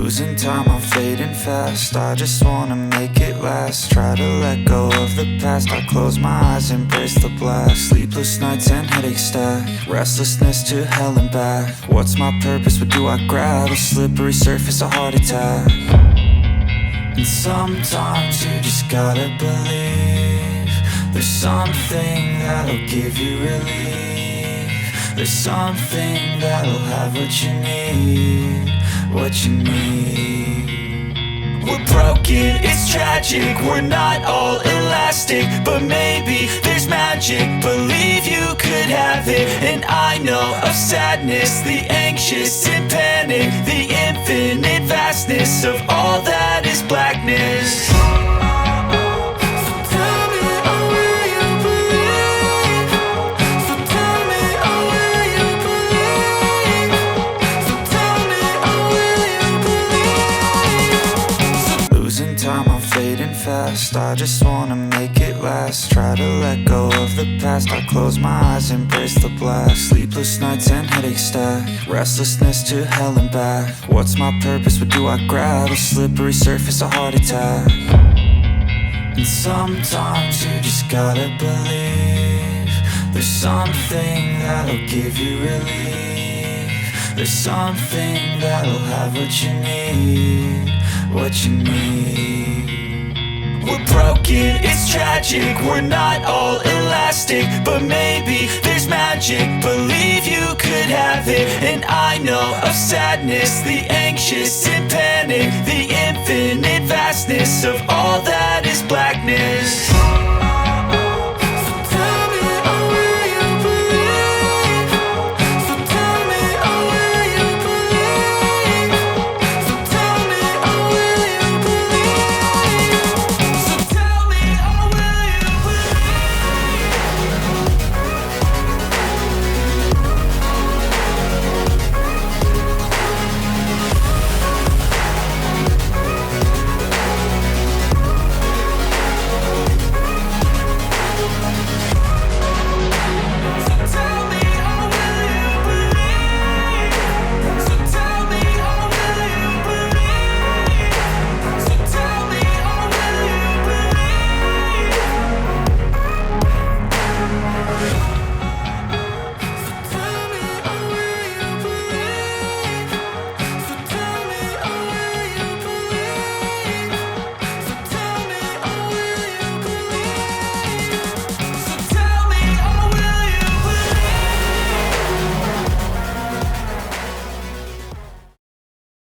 Losing time, I'm fading fast. I just wanna make it last. Try to let go of the past. I close my eyes, embrace the blast. Sleepless nights and headaches stack. Restlessness to hell and back. What's my purpose? What do I grab? A slippery surface, a heart attack. And sometimes you just gotta believe there's something that'll give you relief. There's something that'll have what you need, what you need. We're broken, it's tragic, we're not all elastic, but maybe there's magic, believe you could have it. And I know of sadness, the anxious and panic, the infinite vastness of all that is blackness. I just wanna make it last. Try to let go of the past. I close my eyes, embrace the blast. Sleepless nights and headaches stack. Restlessness to hell and back. What's my purpose? What do I grab? A slippery surface, a heart attack. And sometimes you just gotta believe there's something that'll give you relief. There's something that'll have what you need, what you need. We're broken, it's tragic, we're not all elastic, but maybe there's magic, believe you could have it. And I know of sadness, the anxious and panic, the infinite vastness of all that is blackness.